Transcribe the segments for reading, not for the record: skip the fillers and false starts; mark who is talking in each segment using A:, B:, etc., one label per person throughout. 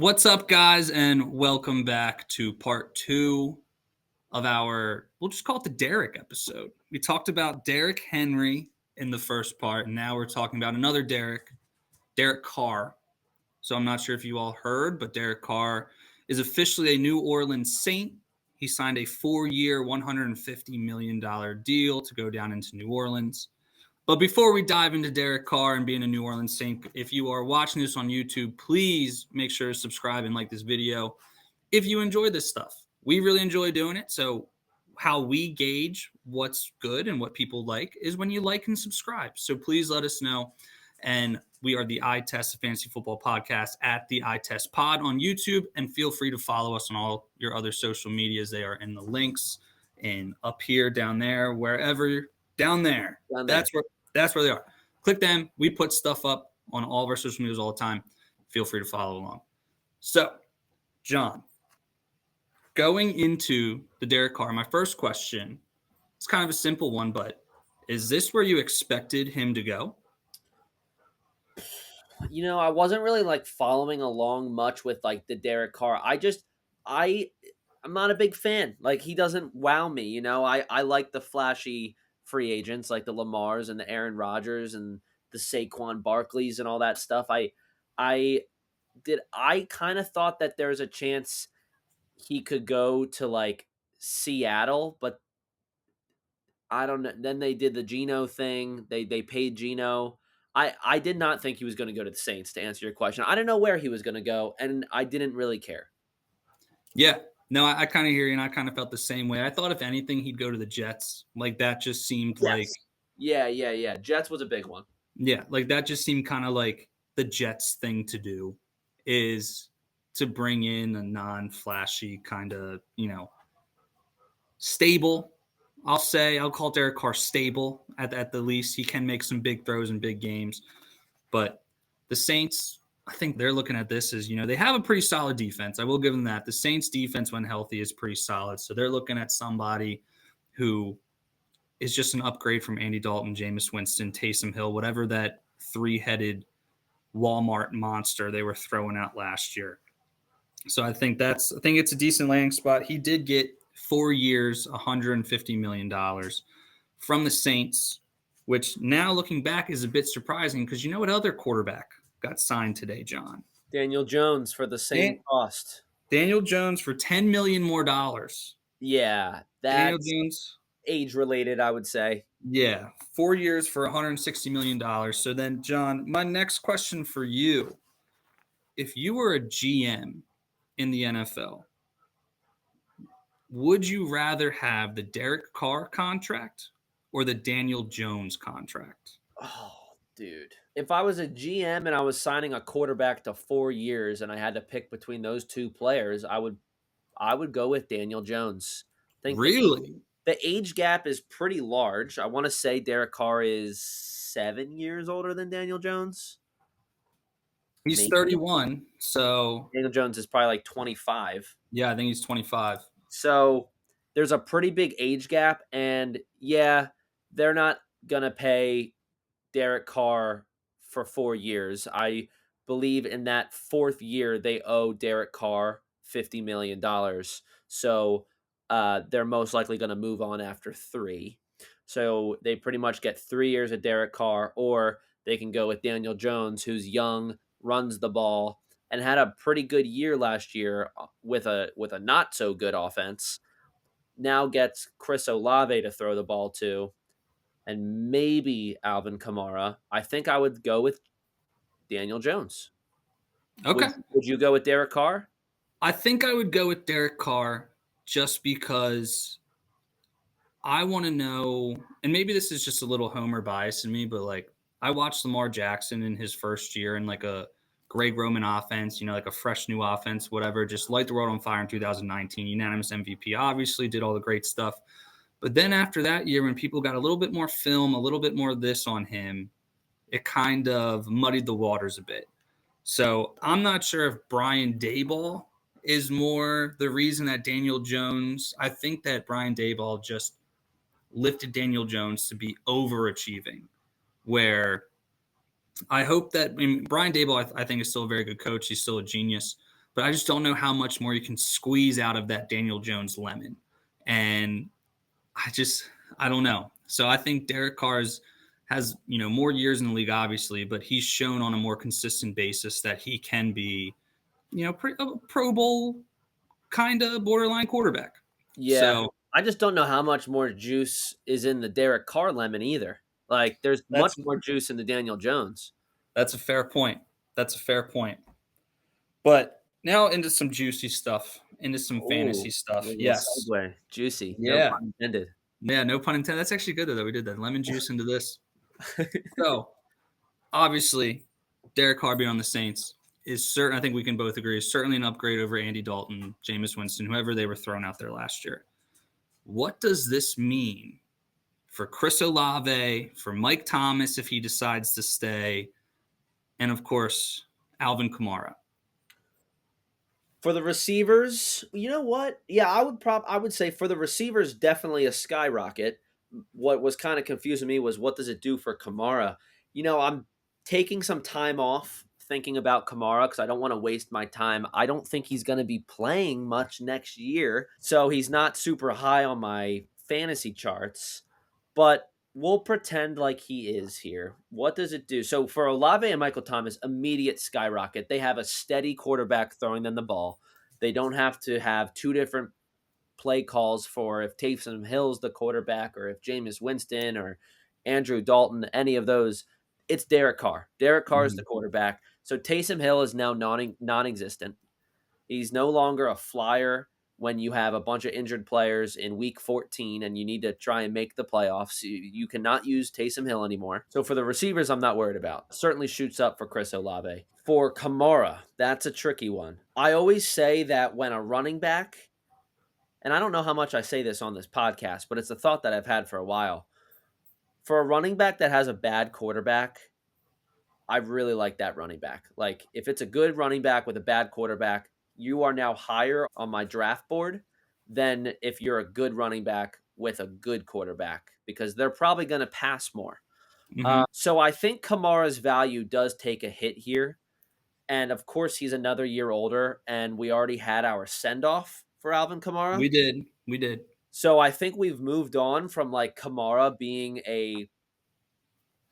A: What's up, guys, and welcome back to part two of we'll just call it the Derek episode. We talked about Derek Henry in the first part, and now we're talking about another Derek Carr. So I'm not sure if you all heard, but Derek Carr is officially a New Orleans Saint. He signed a 4-year, $150 million deal to go down into New Orleans. But before we dive into Derek Carr and being a New Orleans Saint, if you are watching this on YouTube, please make sure to subscribe and like this video if you enjoy this stuff. We really enjoy doing it. So how we gauge what's good and what people like is when you like and subscribe. So please let us know. And we are the Eye Test Fantasy Football Podcast at the Eye Test Pod on YouTube. And feel free to follow us on all your other social medias. They are in the links and up here, down there, wherever. Down there. That's where they are. Click them. We put stuff up on all of our social medias all the time. Feel free to follow along. So, John, going into the Derek Carr, my first question, it's kind of a simple one, but is this where you expected him to go?
B: I wasn't really following along much with the Derek Carr. I'm not a big fan. He doesn't wow me. I like the flashy free agents like the Lamars and the Aaron Rodgers and the Saquon Barkleys and all that stuff. I kind of thought that there's a chance he could go to Seattle, but I don't know. Then they did the Geno thing. They paid Geno. I did not think he was going to go to the Saints, to answer your question. I didn't know where he was going to go, and I didn't really care.
A: Yeah. No, I kind of hear you, and I kind of felt the same way. I thought, if anything, he'd go to the Jets. That just seemed like...
B: Yeah. Jets was a big one.
A: Yeah, that just seemed kind of like the Jets thing to do, is to bring in a non-flashy kind of, stable. I'll call Derek Carr stable at the least. He can make some big throws in big games. But the Saints, I think they're looking at this as, they have a pretty solid defense. I will give them that. The Saints defense, when healthy, is pretty solid. So they're looking at somebody who is just an upgrade from Andy Dalton, Jameis Winston, Taysom Hill, whatever that three-headed Walmart monster they were throwing out last year. So I think it's a decent landing spot. He did get 4 years, $150 million from the Saints, which now looking back is a bit surprising because you know what other quarterback got signed today, John?
B: Daniel Jones for the same cost.
A: Daniel Jones for $10 million more dollars.
B: Yeah,
A: Daniel Jones,
B: age-related, I would say.
A: Yeah, 4 years for $160 million. So then, John, my next question for you, if you were a GM in the NFL, would you rather have the Derek Carr contract or the Daniel Jones contract?
B: Oh, dude. If I was a GM and I was signing a quarterback to 4 years and I had to pick between those two players, I would go with Daniel Jones.
A: Really?
B: The age gap is pretty large. I want to say Derek Carr is 7 years older than Daniel Jones.
A: He's 31, so...
B: Daniel Jones is probably 25.
A: Yeah, I think he's 25.
B: So there's a pretty big age gap, and yeah, they're not going to pay Derek Carr for 4 years. I believe in that fourth year, they owe Derek Carr $50 million. So they're most likely going to move on after 3. So they pretty much get 3 years of Derek Carr, or they can go with Daniel Jones, who's young, runs the ball, and had a pretty good year last year with a not so good offense. Now gets Chris Olave to throw the ball to, and maybe Alvin Kamara. I think I would go with Daniel Jones.
A: Okay.
B: Would you go with Derek Carr?
A: I think I would go with Derek Carr just because I want to know, and maybe this is just a little homer bias in me, but I watched Lamar Jackson in his first year in a Greg Roman offense, a fresh new offense, whatever, just light the world on fire in 2019, unanimous MVP, obviously did all the great stuff. But then after that year, when people got a little bit more film, a little bit more of this on him, it kind of muddied the waters a bit. So I'm not sure if Brian Daboll is more the reason that Daniel Jones, I think that Brian Daboll just lifted Daniel Jones to be overachieving, where I hope that Brian Daboll, I think, is still a very good coach. He's still a genius. but I just don't know how much more you can squeeze out of that Daniel Jones lemon. And I just I don't know. So I think Derek Carr's has more years in the league, obviously, but he's shown on a more consistent basis that he can be a Pro Bowl kind of borderline quarterback.
B: Yeah.
A: So
B: I just don't know how much more juice is in the Derek Carr lemon either. Like, there's much
A: that's
B: more juice in the Daniel Jones.
A: that's a fair point. That's a fair point. But now into some juicy stuff, into some fantasy
B: Ooh,
A: stuff.
B: little
A: Yes.
B: segue. Juicy, no
A: Yeah.
B: pun intended.
A: Yeah, no pun intended. That's actually good that we did that. Lemon juice into this. So obviously, Derek Carr being on the Saints is certain. I think we can both agree is certainly an upgrade over Andy Dalton, Jameis Winston, whoever they were thrown out there last year. What does this mean for Chris Olave, for Mike Thomas if he decides to stay, and of course Alvin Kamara?
B: For the receivers, you know what? Yeah, I would say for the receivers, definitely a skyrocket. What was kind of confusing me was what does it do for Kamara? I'm taking some time off thinking about Kamara because I don't want to waste my time. I don't think he's going to be playing much next year, so he's not super high on my fantasy charts. But we'll pretend like he is here. What does it do? So for Olave and Michael Thomas, immediate skyrocket. They have a steady quarterback throwing them the ball. They don't have to have two different play calls for if Taysom Hill's the quarterback or if Jameis Winston or Andrew Dalton, any of those. It's Derek Carr. Derek Carr is the
A: Mhm.
B: quarterback. So Taysom Hill is now non-existent. He's no longer a flyer when you have a bunch of injured players in week 14 and you need to try and make the playoffs. You cannot use Taysom Hill anymore. So for the receivers, I'm not worried about. Certainly shoots up for Chris Olave. For Kamara, that's a tricky one. I always say that when a running back, and I don't know how much I say this on this podcast, but it's a thought that I've had for a while. For a running back that has a bad quarterback, I really like that running back. Like, if it's a good running back with a bad quarterback, you are now higher on my draft board than if you're a good running back with a good quarterback because they're probably going to pass more.
A: Mhm.
B: So I think Kamara's value does take a hit here. And of course, he's another year older, and we already had our send off for Alvin Kamara.
A: We did. We did.
B: So I think we've moved on from like Kamara being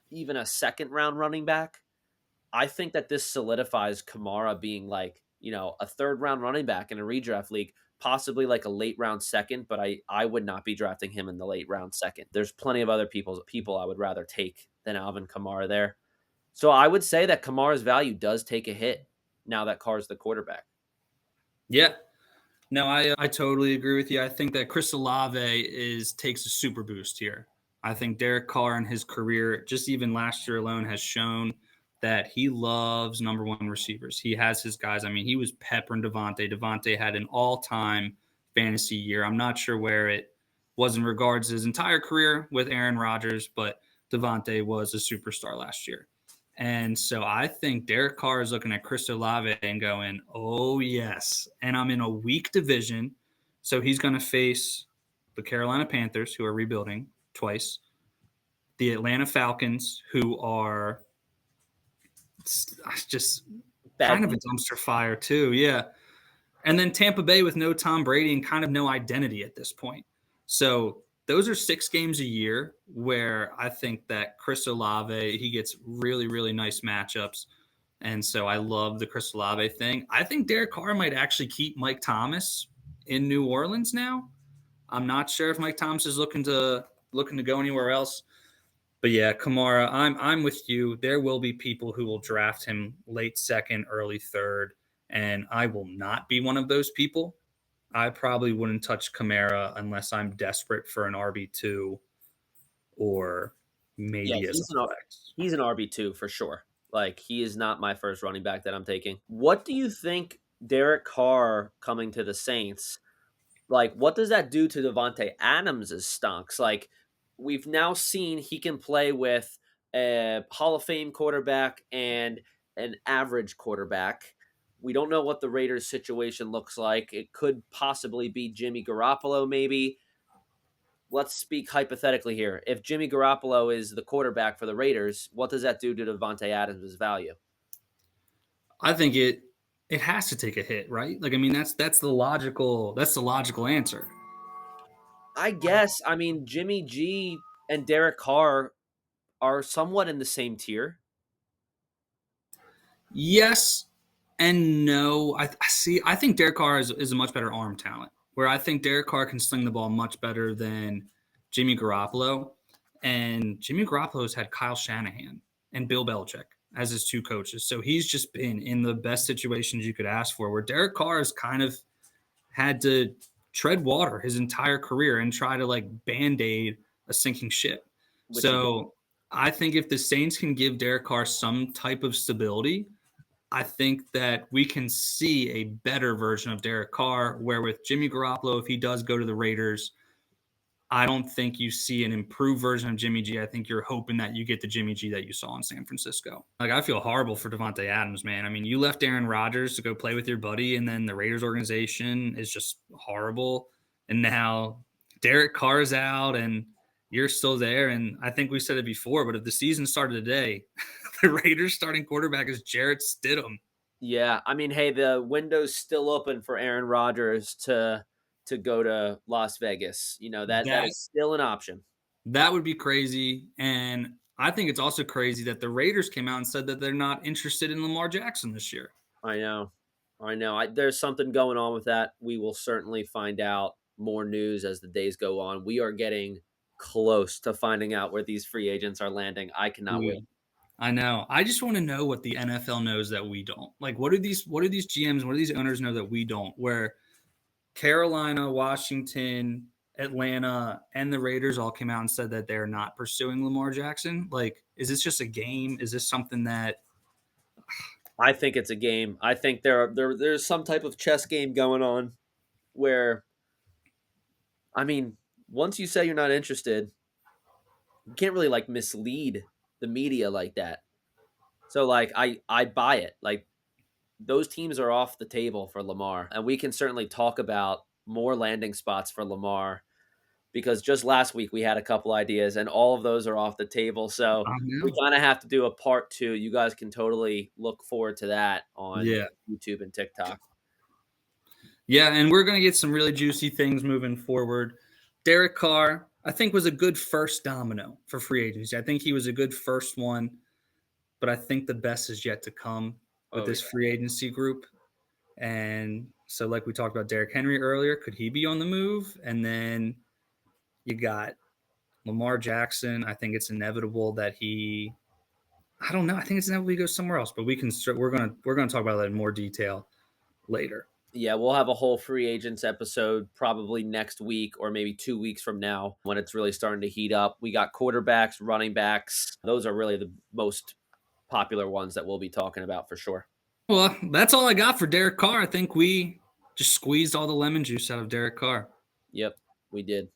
B: even a second round running back. I think that this solidifies Kamara being like, a third round running back in a redraft league, possibly like a late round second, but I would not be drafting him in the late round second. There's plenty of other people I would rather take than Alvin Kamara there. So I would say that Kamara's value does take a hit now that Carr's the quarterback.
A: Yeah. No, I totally agree with you. I think that Chris Olave takes a super boost here. I think Derek Carr in his career, just even last year alone, has shown that he loves number one receivers. He has his guys. I mean, he was peppering Devontae. Devontae had an all-time fantasy year. I'm not sure where it was in regards to his entire career with Aaron Rodgers, but Devontae was a superstar last year. And so I think Derek Carr is looking at Chris Olave and going, oh, yes. And I'm in a weak division. So he's going to face the Carolina Panthers, who are rebuilding twice, the Atlanta Falcons, who are just
B: Bad
A: kind of a
B: team.
A: dumpster fire, too. Yeah. And then Tampa Bay with no Tom Brady and kind of no identity at this point. So those are 6 games a year where I think that Chris Olave, he gets really, really nice matchups. And so I love the Chris Olave thing. I think Derek Carr might actually keep Mike Thomas in New Orleans now. I'm not sure if Mike Thomas is looking to go anywhere else. But yeah, Kamara, I'm with you. There will be people who will draft him late second, early third, and I will not be one of those people. I probably wouldn't touch Kamara unless I'm desperate for an RB2 or
B: Yeah,
A: maybe as a flex.
B: he's an RB2 for sure. Like, he is not my first running back that I'm taking. What do you think Derek Carr coming to the Saints, like, what does that do to Devontae Adams' stonks? Like, we've now seen he can play with a Hall of Fame quarterback and an average quarterback. We don't know what the Raiders' situation looks like. It could possibly be Jimmy Garoppolo, maybe. Let's speak hypothetically here. If Jimmy Garoppolo is the quarterback for the Raiders, what does that do to Devontae Adams' value?
A: I think it has to take a hit, right? Like, I mean, that's the logical answer.
B: I guess. I mean, Jimmy G and Derek Carr are somewhat in the same tier.
A: Yes and no. I see. I think Derek Carr is a much better arm talent. Where I think Derek Carr can sling the ball much better than Jimmy Garoppolo, and Jimmy Garoppolo's had Kyle Shanahan and Bill Belichick as his two coaches, so he's just been in the best situations you could ask for. Where Derek Carr has kind of had to tread water his entire career and try to like band-aid a sinking ship.
B: Which he did.
A: So I think if the Saints can give Derek Carr some type of stability, I think that we can see a better version of Derek Carr. Where with Jimmy Garoppolo, if he does go to the Raiders, I don't think you see an improved version of Jimmy G. I think you're hoping that you get the Jimmy G that you saw in San Francisco. Like, I feel horrible for Devontae Adams, man. I mean, you left Aaron Rodgers to go play with your buddy, and then the Raiders organization is just horrible. And now Derek Carr's out, and you're still there. And I think we said it before, but if the season started today, the Raiders starting quarterback is Jarrett Stidham.
B: Yeah, I mean, hey, the window's still open for Aaron Rodgers to go to Las Vegas. You know, that
A: That
B: is still an option.
A: that would be crazy. And I think it's also crazy that the Raiders came out and said that they're not interested in Lamar Jackson this year.
B: I know. I know. There's something going on with that. We will certainly find out more news as the days go on. We are getting close to finding out where these free agents are landing. I cannot wait.
A: I know. I just want to know what the NFL knows that we don't. Like, what do these GMs, what do these owners know that we don't? Where Carolina, Washington, Atlanta, and the Raiders all came out and said that they're not pursuing Lamar Jackson. Like, is this just a game? Is this something that
B: I think it's a game. I think there's some type of chess game going on where, I mean, once you say you're not interested, you can't really like mislead the media like that. So like I buy it. Like those teams are off the table for Lamar, and we can certainly talk about more landing spots for Lamar because just last week we had a couple ideas and all of those are off the table. So
A: I
B: we
A: know?
B: kind of have to do a part 2. You guys can totally look forward to that on
A: Yeah.
B: YouTube and TikTok.
A: Yeah, and we're going to get some really juicy things moving forward. Derek Carr, I think, was a good first domino for free agency. I think he was a good first one, but I think the best is yet to come with
B: Oh
A: this
B: yeah.
A: free agency group. And so, like we talked about Derrick Henry earlier, could he be on the move? And then you got Lamar Jackson. I think it's inevitable that he. I don't know. I think it's inevitable he goes somewhere else. But we're gonna talk about that in more detail later.
B: Yeah, we'll have a whole free agents episode probably next week or maybe 2 weeks from now when it's really starting to heat up. We got quarterbacks, running backs. Those are really the most popular ones that we'll be talking about for sure.
A: Well, that's all I got for Derek Carr. I think we just squeezed all the lemon juice out of Derek Carr.
B: Yep, we did.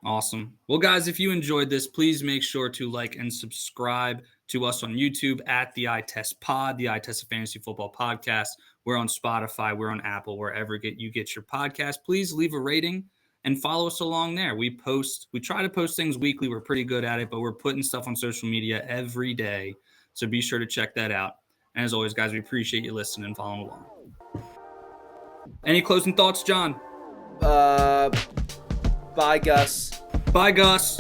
A: Awesome. Well, guys, if you enjoyed this, please make sure to like and subscribe to us on YouTube at the Eye Test Pod, the Eye Test Fantasy Football Podcast. We're on Spotify, we're on Apple, wherever you get your podcast. Please leave a rating and follow us along there. We try to post things weekly. We're pretty good at it, but we're putting stuff on social media every day. So be sure to check that out. And as always, guys, we appreciate you listening and following along. Any closing thoughts, John?
B: Bye, Gus.
A: Bye, Gus.